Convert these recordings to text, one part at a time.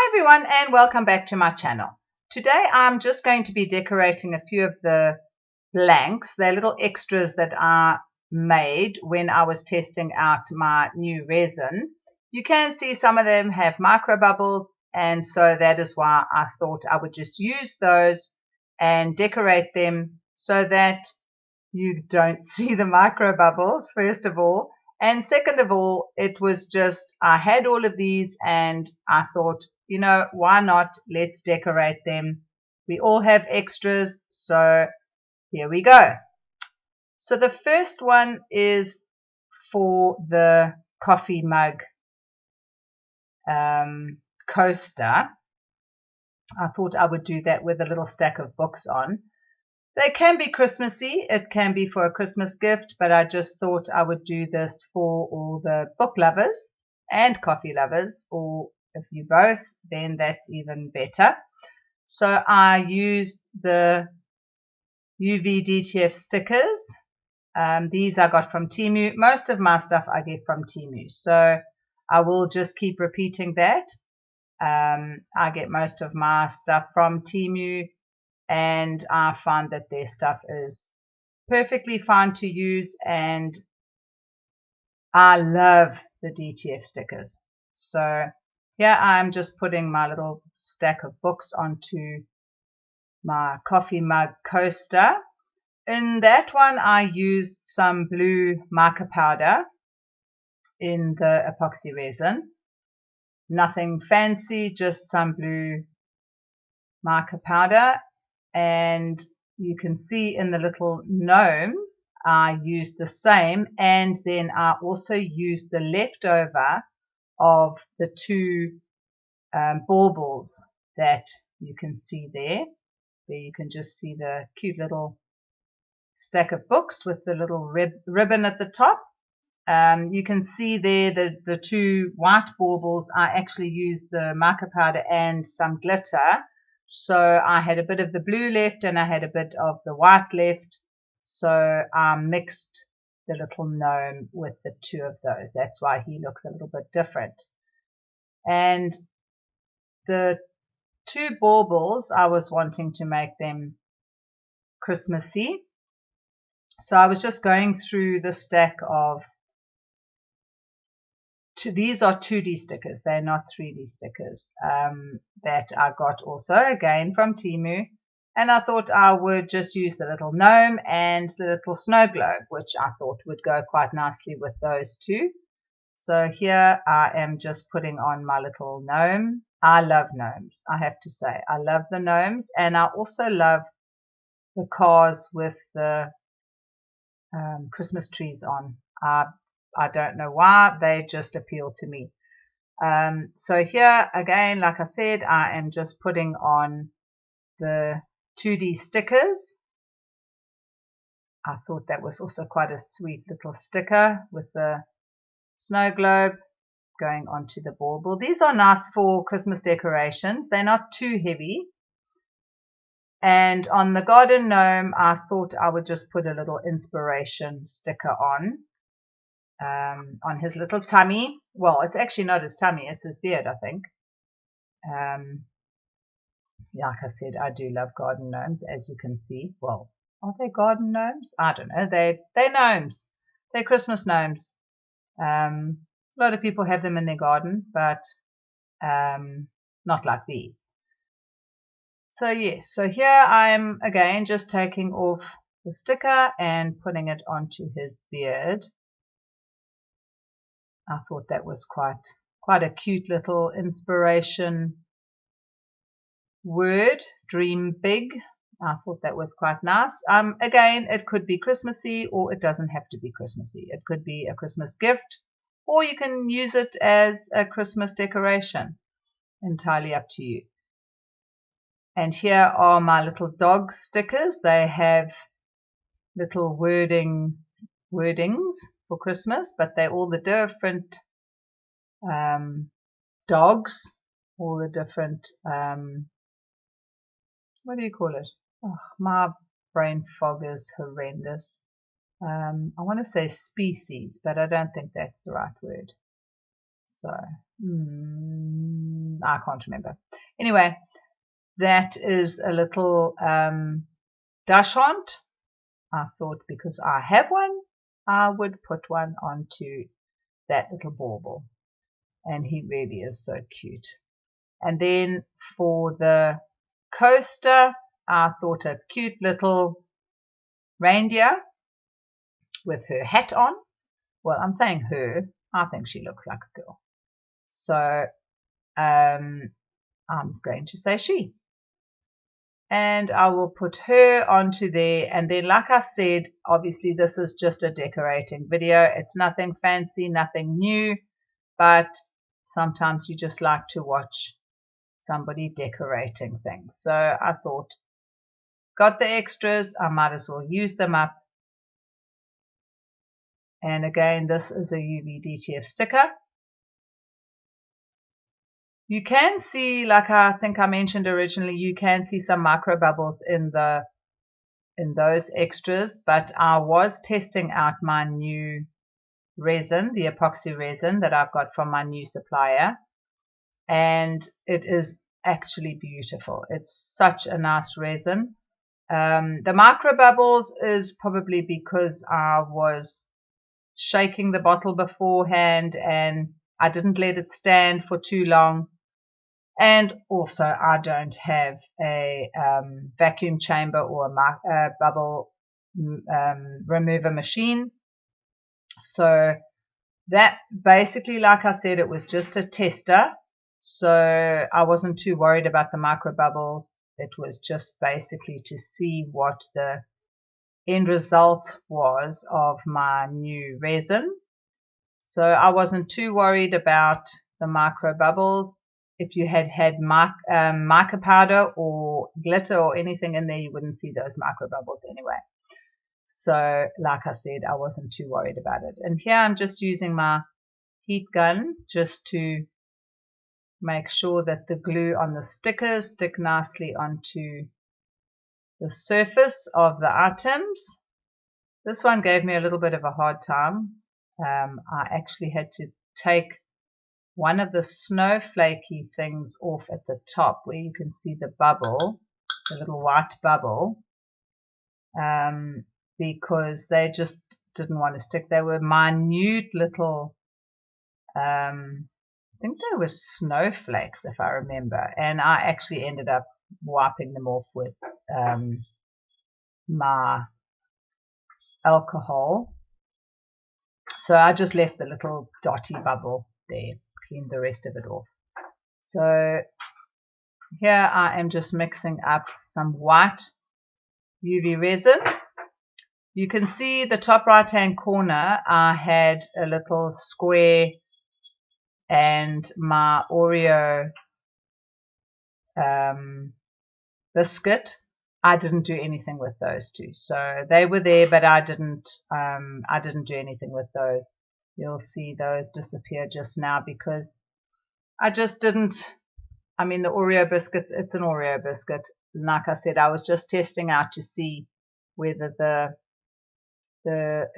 Hi everyone and welcome back to my channel. Today I'm just going to be decorating a few of the blanks. They're little extras that I made when I was testing out my new resin. You can see some of them have micro bubbles, and so that is why I thought I would just use those and decorate them so that you don't see the micro bubbles, first of all. And second of all, it was just, I had all of these and I thought, why not? Let's decorate them. We all have extras, so here we go. So the first one is for the coffee mug coaster. I thought I would do that with a little stack of books on. They can be Christmassy, it can be for a Christmas gift, but I just thought I would do this for all the book lovers and coffee lovers, or if you both, then that's even better. So I used the UV DTF stickers. These I got from Temu. Most of my stuff I get from Temu, so I will just keep repeating that. I get most of my stuff from Temu, and I find that their stuff is perfectly fine to use, and I love the DTF stickers. So here I'm just putting my little stack of books onto my coffee mug coaster. In that one I used some blue mica powder in the epoxy resin. Nothing fancy, just some blue mica powder. And you can see in the little gnome I used the same, and then I also used the leftover of the two baubles that you can see there. There you can just see the cute little stack of books with the little ribbon at the top. You can see there the two white baubles. I actually used the mica powder and some glitter. So I had a bit of the blue left and I had a bit of the white left. So I mixed the little gnome with the two of those. That's why he looks a little bit different. And the two baubles, I was wanting to make them Christmassy. So I was just going through the stack of these are 2D stickers, they're not 3D stickers, that I got also again from Temu, and I thought I would just use the little gnome and the little snow globe, which I thought would go quite nicely with those two. So here I am just putting on my little gnome. I love gnomes, I have to say. I love the gnomes, and I also love the cars with the Christmas trees on. I don't know why, they just appeal to me. So here again, like I said, I am just putting on the 2D stickers. I thought that was also quite a sweet little sticker with the snow globe going onto the bauble. These are nice for Christmas decorations. They're not too heavy. And on the garden gnome, I thought I would just put a little inspiration sticker on his little tummy. Well, it's actually not his tummy, it's his beard, I think. Like I said, I do love garden gnomes, as you can see. Well, are they garden gnomes? I don't know. They're gnomes. They're Christmas gnomes. A lot of people have them in their garden, but not like these. So yes, so here I am again just taking off the sticker and putting it onto his beard. I thought that was quite a cute little inspiration word, dream big. I thought that was quite nice. Again, it could be Christmassy or it doesn't have to be Christmassy. It could be a Christmas gift, or you can use it as a Christmas decoration. Entirely up to you. And here are my little dog stickers. They have little wordings for Christmas, but they're all the different dogs, all the different, what do you call it? Oh, my brain fog is horrendous. I want to say species, but I don't think that's the right word. So, I can't remember. Anyway, that is a little dachshund. I thought because I have one, I would put one onto that little bauble. And he really is so cute. And then for the coaster, I thought a cute little reindeer with her hat on. Well, I'm saying her. I think she looks like a girl. So I'm going to say she. And I will put her onto there. And then, like I said, obviously this is just a decorating video. It's nothing fancy, nothing new, but sometimes you just like to watch somebody decorating things. So I thought, got the extras, I might as well use them up. And again, this is a UV DTF sticker. You can see, like I think I mentioned originally, you can see some micro bubbles in those extras, but I was testing out my new resin, the epoxy resin that I've got from my new supplier, and it is actually beautiful. It's such a nice resin. The micro bubbles is probably because I was shaking the bottle beforehand and I didn't let it stand for too long. And also, I don't have a vacuum chamber or a bubble remover machine. So that basically, like I said, it was just a tester. So I wasn't too worried about the micro bubbles. It was just basically to see what the end result was of my new resin. So I wasn't too worried about the micro bubbles. If you had mica powder or glitter or anything in there, you wouldn't see those micro bubbles anyway. So like I said, I wasn't too worried about it. And here I'm just using my heat gun just to make sure that the glue on the stickers stick nicely onto the surface of the items. This one gave me a little bit of a hard time. I actually had to take one of the snowflakey things off at the top where you can see the bubble, the little white bubble, because they just didn't want to stick. They were minute little, I think they were snowflakes if I remember, and I actually ended up wiping them off with my alcohol. So I just left the little dotty bubble there, cleaned the rest of it off. So here I am just mixing up some white UV resin. You can see the top right hand corner, I had a little square and my Oreo biscuit. I didn't do anything with those two. So they were there, but I didn't do anything with those. You'll see those disappear just now because I just didn't. I mean, the Oreo biscuits, it's an Oreo biscuit. Like I said, I was just testing out to see whether the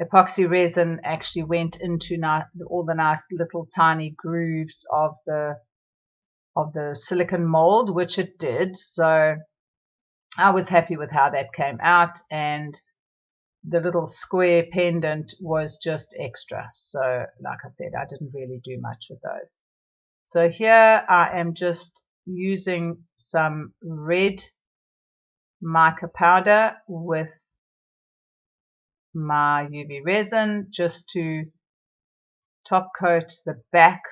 epoxy resin actually went into all the nice little tiny grooves of the silicone mold, which it did. So I was happy with how that came out, and the little square pendant was just extra. So like I said, I didn't really do much with those. So here I am just using some red mica powder with my UV resin just to top coat the back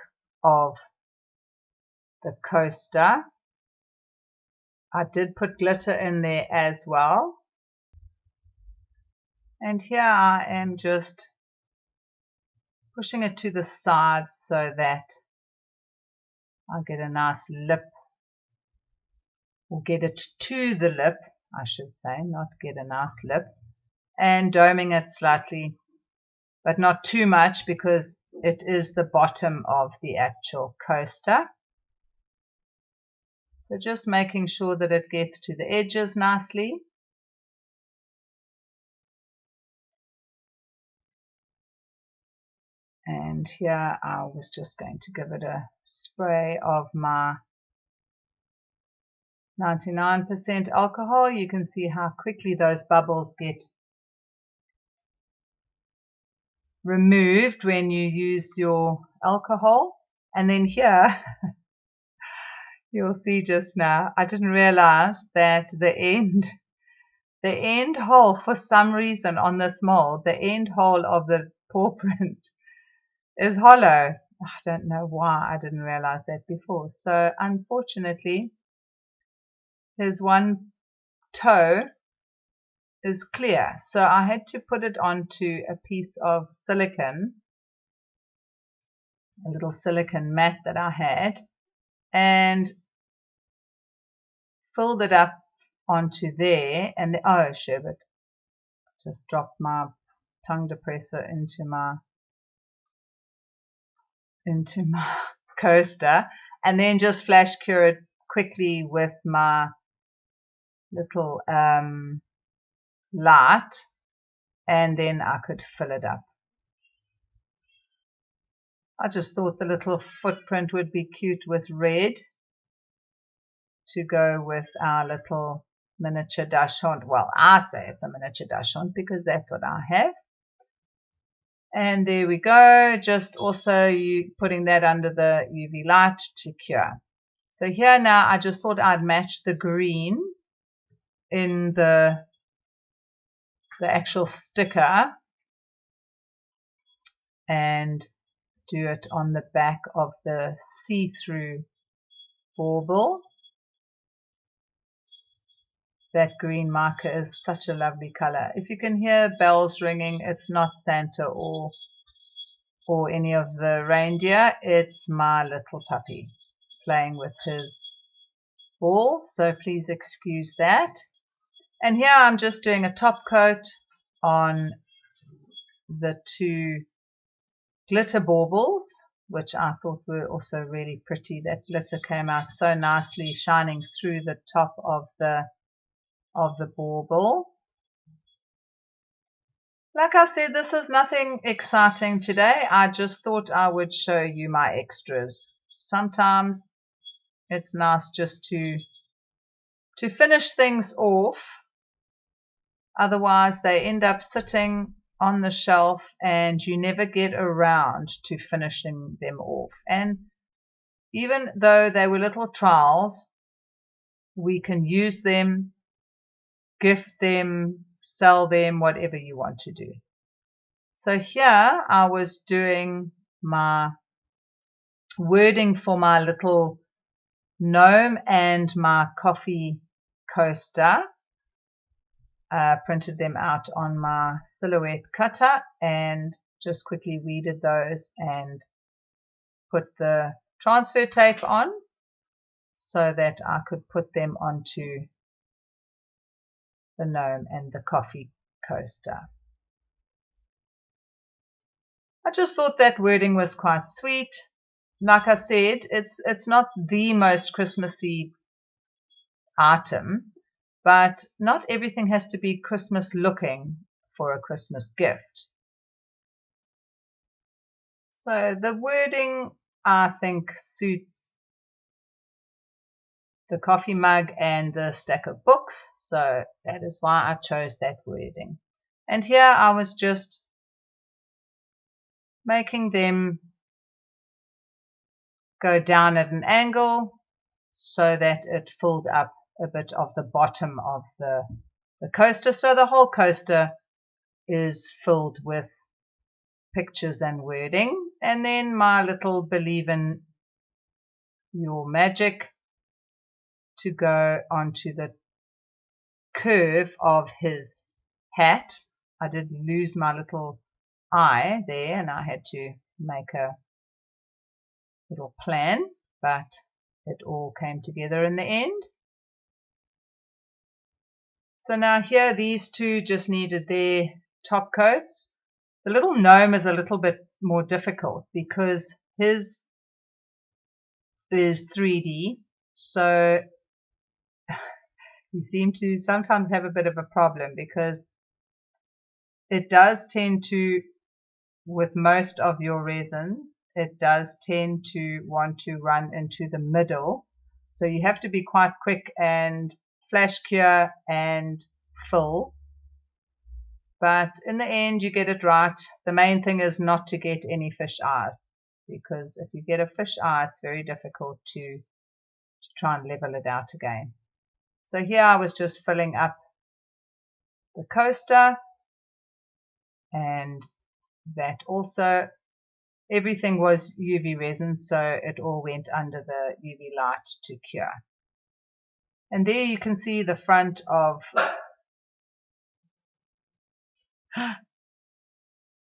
of the coaster. I did put glitter in there as well. And here I am just pushing it to the sides so that I get a nice lip, or get it to the lip, I should say, not get a nice lip, and doming it slightly, but not too much because it is the bottom of the actual coaster. So just making sure that it gets to the edges nicely. And here I was just going to give it a spray of my 99% alcohol. You can see how quickly those bubbles get removed when you use your alcohol. And then here, you'll see just now, I didn't realize that the end hole, for some reason on this mold, the end hole of the paw print is hollow. I don't know why I didn't realize that before. So unfortunately, his one toe is clear. So I had to put it onto a piece of silicone, a little silicone mat that I had, and filled it up onto there. And oh, sherbet, just dropped my tongue depressor into my coaster, and then just flash cure it quickly with my little light, and then I could fill it up. I just thought the little footprint would be cute with red to go with our little miniature dachshund. Well, I say it's a miniature dachshund because that's what I have. And there we go, just also you putting that under the UV light to cure. So here now I just thought I'd match the green in the actual sticker and do it on the back of the see-through bauble. That green mica is such a lovely color. If you can hear bells ringing, it's not Santa or any of the reindeer. It's my little puppy playing with his ball, so please excuse that. And here I'm just doing a top coat on the two glitter baubles, which I thought were also really pretty. That glitter came out so nicely, shining through the top of the bauble. Like I said, this is nothing exciting today. I just thought I would show you my extras. Sometimes it's nice just to finish things off. Otherwise, they end up sitting on the shelf and you never get around to finishing them off. And even though they were little trials, we can use them, gift them, sell them, whatever you want to do. So here I was doing my wording for my little gnome and my coffee coaster. Printed them out on my silhouette cutter and just quickly weeded those and put the transfer tape on so that I could put them onto the gnome and the coffee coaster. I just thought that wording was quite sweet. Like I said, it's not the most Christmassy item, but not everything has to be Christmas looking for a Christmas gift. So the wording, I think, suits the coffee mug and the stack of books, so that is why I chose that wording. And here I was just making them go down at an angle so that it filled up a bit of the bottom of the coaster. So the whole coaster is filled with pictures and wording. And then my little believe in your magic to go onto the curve of his hat. I did lose my little eye there and I had to make a little plan, but it all came together in the end. So now here these two just needed their top coats. The little gnome is a little bit more difficult because his is 3D, so you seem to sometimes have a bit of a problem because it does tend to, with most of your resins, it does tend to want to run into the middle So you have to be quite quick and flash cure and fill. But in the end, you get it right. The main thing is not to get any fish eyes, because if you get a fish eye, it's very difficult to try and level it out again. So here I was just filling up the coaster, and that also, everything was UV resin, so it all went under the UV light to cure. And there you can see the front of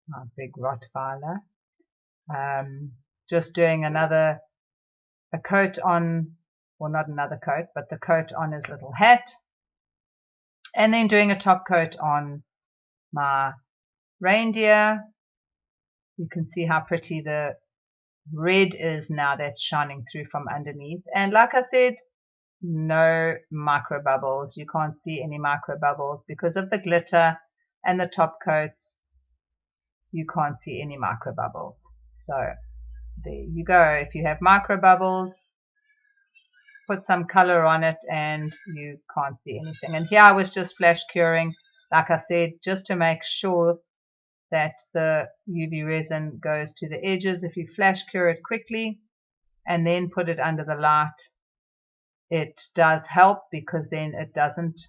my big Rottweiler. Just doing a coat on, well, not another coat, but the coat on his little hat, and then doing a top coat on my reindeer. You can see how pretty the red is now that's shining through from underneath. And like I said, no micro bubbles. You can't see any micro bubbles because of the glitter and the top coats. You can't see any micro bubbles. So there you go. If you have micro bubbles, put some color on it and you can't see anything. And here I was just flash curing, like I said, just to make sure that the UV resin goes to the edges. If you flash cure it quickly and then put it under the light, it does help, because then it doesn't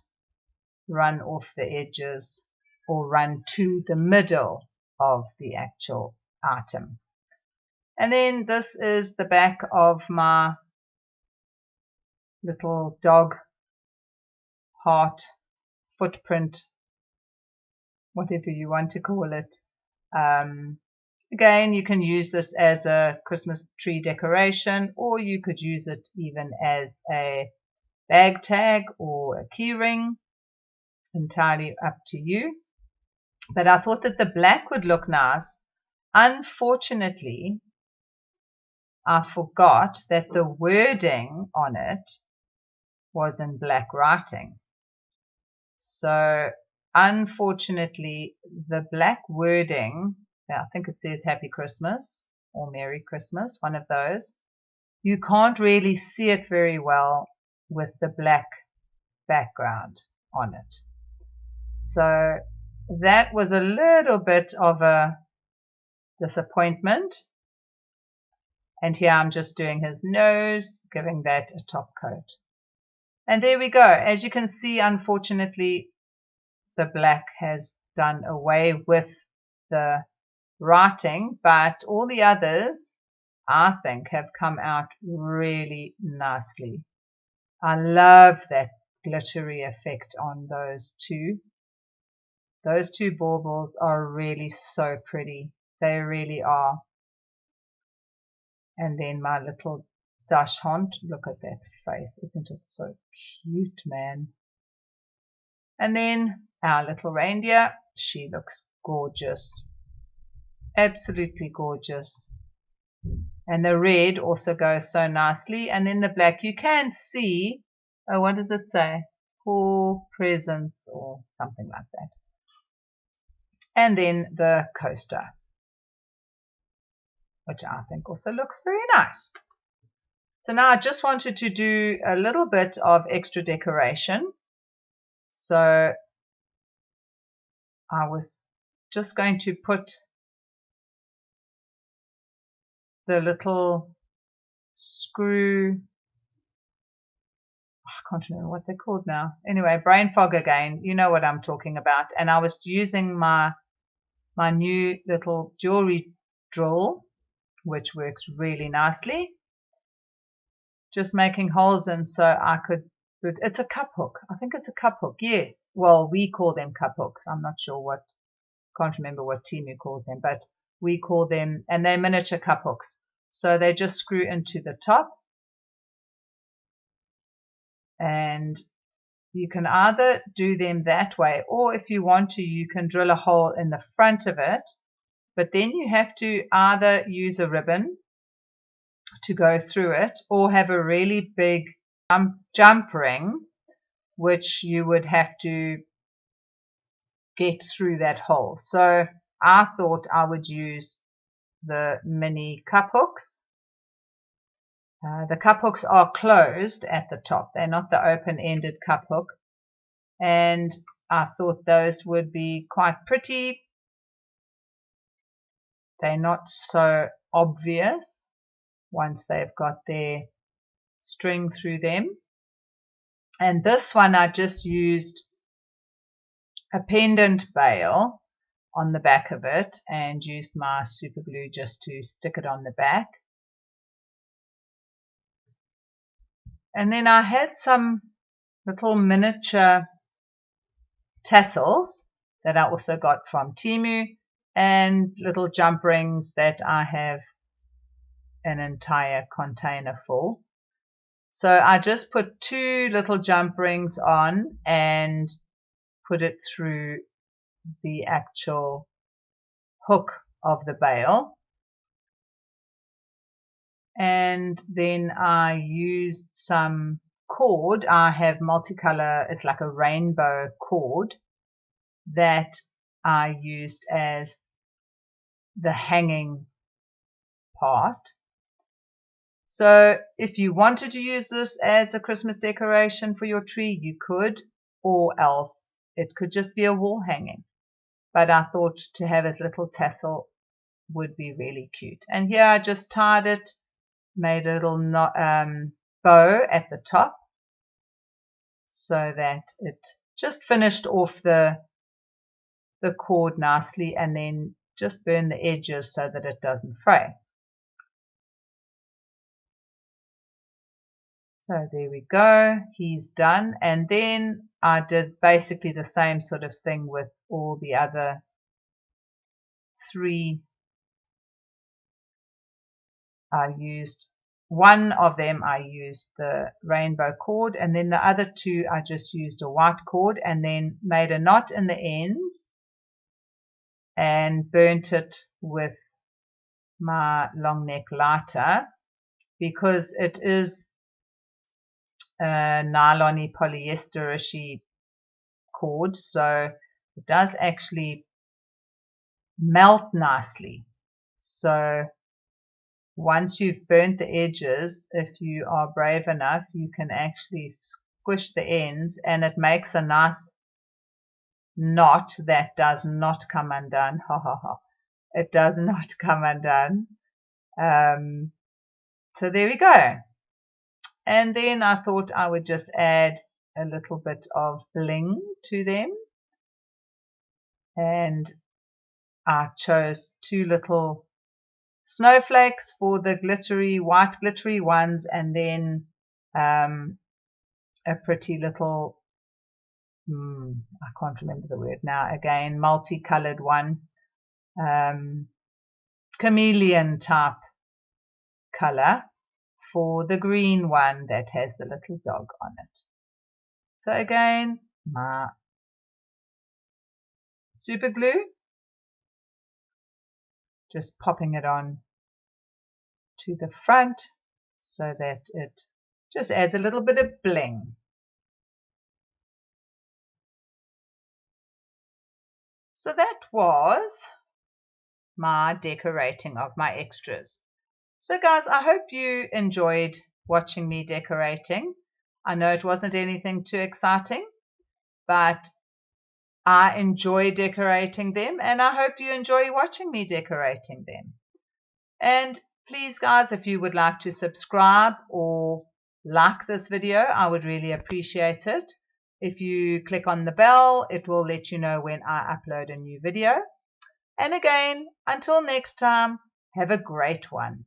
run off the edges or run to the middle of the actual item. And then this is the back of my little dog heart footprint, whatever you want to call it. Again, you can use this as a Christmas tree decoration, or you could use it even as a bag tag or a key ring, entirely up to you. But I thought that the black would look nice. Unfortunately, I forgot that the wording on it was in black writing. So unfortunately, the black wording, I think it says Happy Christmas or Merry Christmas, one of those, you can't really see it very well with the black background on it. So that was a little bit of a disappointment. And here I'm just doing his nose, giving that a top coat. And there we go. As you can see, unfortunately, the black has done away with the writing, but all the others, I think, have come out really nicely. I love that glittery effect on those two. Those two baubles are really so pretty. They really are. And then my little dachshund, look at that face. Isn't it so cute, man? And then our little reindeer, she looks gorgeous. Absolutely gorgeous. And the red also goes so nicely. And then the black, you can see, oh, what does it say? For presents or something like that. And then the coaster, which I think also looks very nice. So now I just wanted to do a little bit of extra decoration. So I was just going to put the little screw, I can't remember what they're called now. Anyway, brain fog again. You know what I'm talking about. And I was using my new little jewelry drill, which works really nicely. Just making holes in so I could put, it's a cup hook. I think it's a cup hook. Yes. Well, we call them cup hooks. I'm not sure what, can't remember what Timu calls them, but we call them, and they're miniature cup hooks. So they just screw into the top. And you can either do them that way, or if you want to, you can drill a hole in the front of it. But then you have to either use a ribbon to go through it, or have a really big jump ring, which you would have to get through that hole. So I thought I would use the mini cup hooks, The cup hooks are closed at the top. They're not the open-ended cup hook. And I thought those would be quite pretty. They're not so obvious once they've got their string through them. And this one I just used a pendant bail on the back of it and used my super glue just to stick it on the back. And then I had some little miniature tassels that I also got from Temu and little jump rings that I have an entire container full. So I just put 2 little jump rings on and put it through the actual hook of the bail. And then I used some cord. I have multicolor, it's like a rainbow cord that I used as the hanging part. So if you wanted to use this as a Christmas decoration for your tree, you could, or else it could just be a wall hanging. But I thought to have a little tassel would be really cute. And here I just tied it, made a little bow at the top so that it just finished off the cord nicely, and then just burn the edges so that it doesn't fray. So there we go, he's done. And then I did basically the same sort of thing with all the other 3. I used one of them, I used the rainbow cord, and then the other 2 I just used a white cord and then made a knot in the ends and burnt it with my long neck lighter, because it is a nylon-y polyester-ishy cord, so it does actually melt nicely. So once you've burnt the edges, if you are brave enough, you can actually squish the ends and it makes a nice knot that does not come undone. Ha ha ha. It does not come undone. So there we go. And then I thought I would just add a little bit of bling to them. And I chose 2 little snowflakes for the glittery, white glittery ones, and then a pretty little, I can't remember the word now, again, multicolored one, chameleon type color for the green one that has the little dog on it. So again, my super glue, just popping it on to the front so that it just adds a little bit of bling. So that was my decorating of my extras. So guys, I hope you enjoyed watching me decorating. I know it wasn't anything too exciting, but I enjoy decorating them, and I hope you enjoy watching me decorating them. And please guys, if you would like to subscribe or like this video, I would really appreciate it. If you click on the bell, it will let you know when I upload a new video. And again, until next time, have a great one.